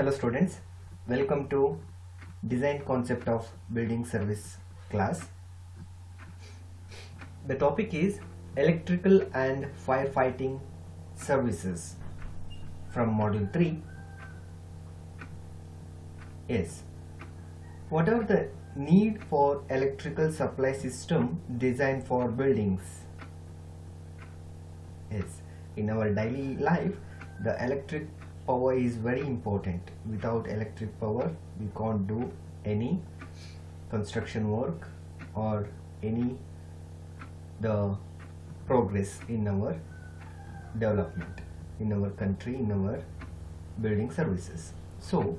Hello students, welcome to Design Concept of Building Service class. The topic is Electrical and Firefighting Services from Module 3. Yes, what are the need for electrical supply system designed for buildings? Yes, in our daily life, the electric power is very important. Without electric power, we can't do any construction work or any the progress in our development, in our country, in our building services. So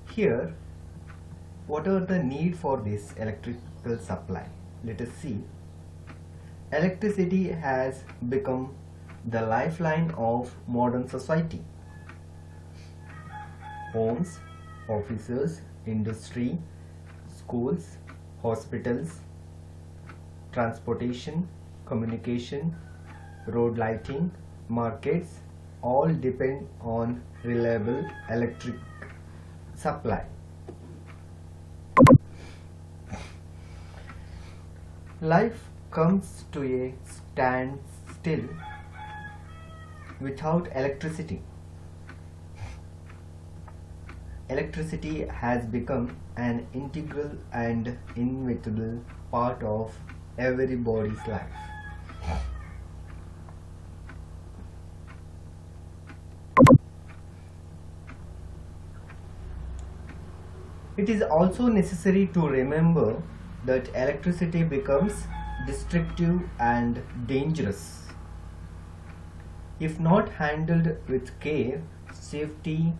here, what are the need for this electrical supply? Let us see. Electricity has become the lifeline of modern society. Homes, offices, industry, schools, hospitals, transportation, communication, road lighting, markets all depend on reliable electric supply. Life comes to a standstill without electricity. Electricity has become an integral and inevitable part of everybody's life. It is also necessary to remember that electricity becomes destructive and dangerous if not handled with care, safety,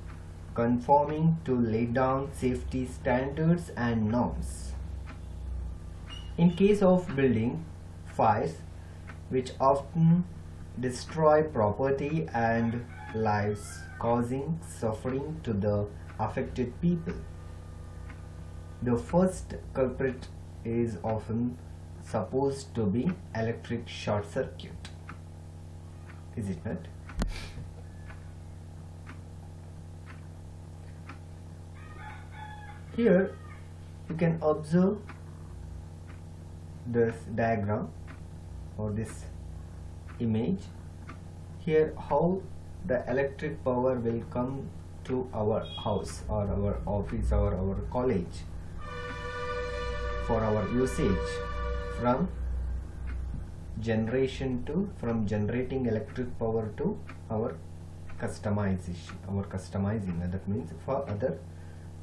conforming to laid down safety standards and norms. In case of building fires, which often destroy property and lives, causing suffering to the affected people, the first culprit is often supposed to be electric short circuit. Is it not? Here you can observe this diagram or this image. Here how the electric power will come to our house or our office or our college for our usage from generating electric power to our customizing, that means for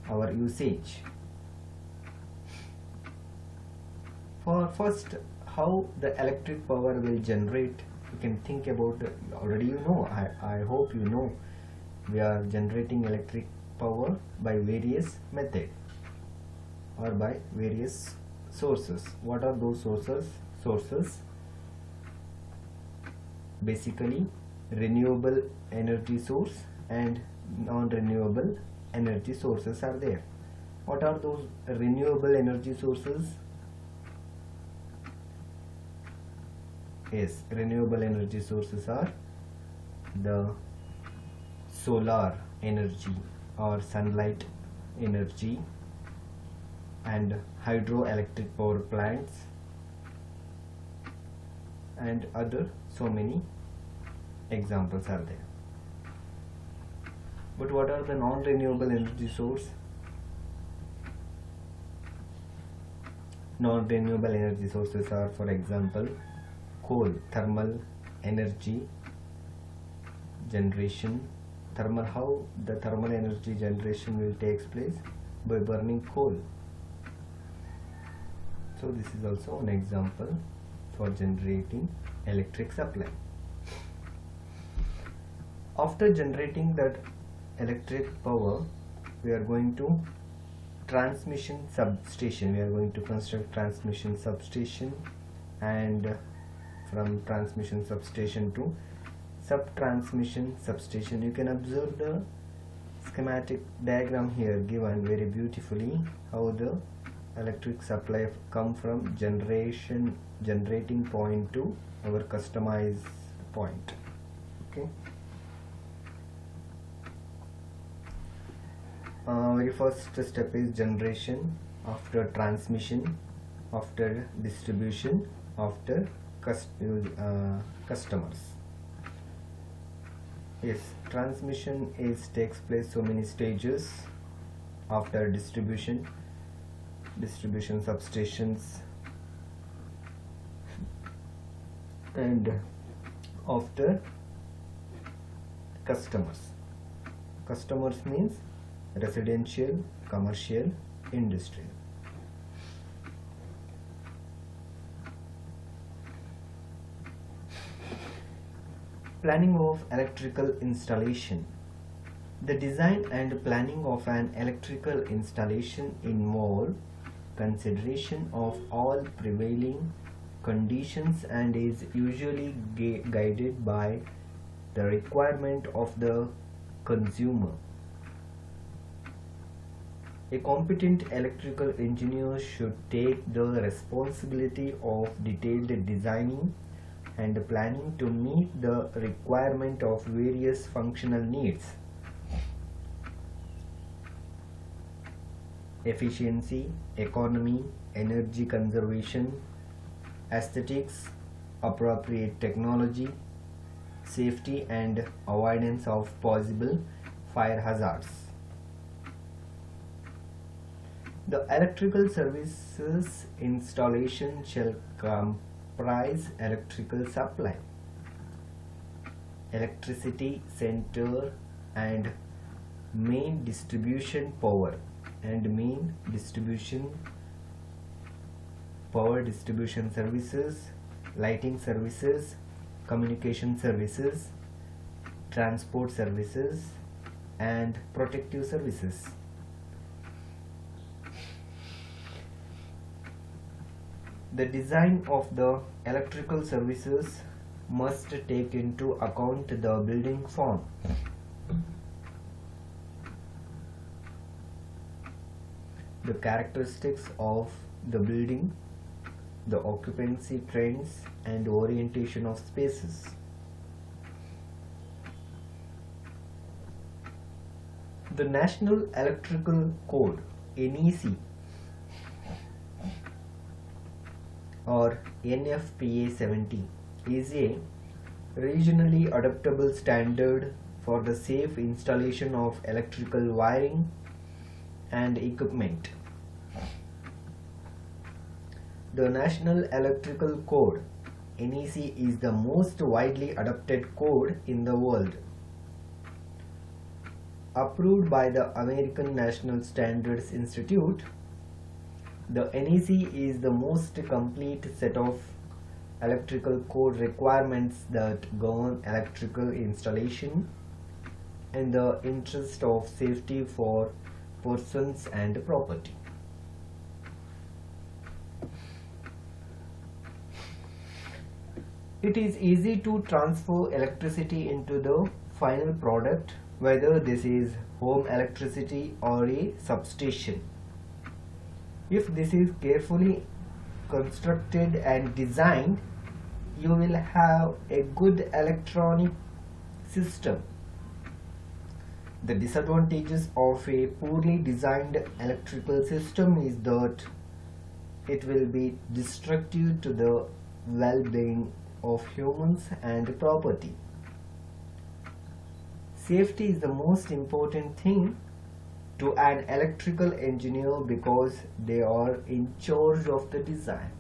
our usage. For first, how the electric power will generate, you can think about, already you know, I hope you know, we are generating electric power by various methods or by various sources. What are those sources? Basically, renewable energy source and non-renewable energy sources are there. What are those renewable energy sources? Yes, renewable energy sources are the solar energy or sunlight energy and hydroelectric power plants and other so many examples are there. But what are the non-renewable energy source? Non-renewable energy sources are, for example, coal, thermal energy generation. How the thermal energy generation will take place? By burning coal. So this is also an example for generating electric supply. After generating that electric power, we are going to transmission substation. We are going to construct transmission substation, and from transmission substation to sub-transmission substation. You can observe the schematic diagram here given very beautifully how the electric supply come from generating point to our customized point. Okay. Very first step is generation, after transmission, after distribution, after customers. Yes, transmission takes place so many stages. After distribution substations, and after customers means residential, commercial, industrial. Planning of electrical installation. The design and planning of an electrical installation involve consideration of all prevailing conditions and is usually guided by the requirement of the consumer. A competent electrical engineer should take the responsibility of detailed designing and planning to meet the requirement of various functional needs. Efficiency, economy, energy conservation, aesthetics, appropriate technology, safety and avoidance of possible fire hazards. The electrical services installation shall comprise electrical supply, electricity center and main distribution power distribution services, lighting services, communication services, transport services and protective services. The design of the electrical services must take into account the building form, the characteristics of the building, the occupancy trends and orientation of spaces. The National Electrical Code (NEC) or NFPA 70 is a regionally adaptable standard for the safe installation of electrical wiring and equipment. The National Electrical Code (NEC) is the most widely adopted code in the world. Approved by the American National Standards Institute, the NEC is the most complete set of electrical code requirements that govern electrical installation in the interest of safety for persons and property. It is easy to transfer electricity into the final product, whether this is home electricity or a substation. If this is carefully constructed and designed, you will have a good electronic system. The disadvantages of a poorly designed electrical system is that it will be destructive to the well-being of humans and property. Safety is the most important thing to an electrical engineer because they are in charge of the design.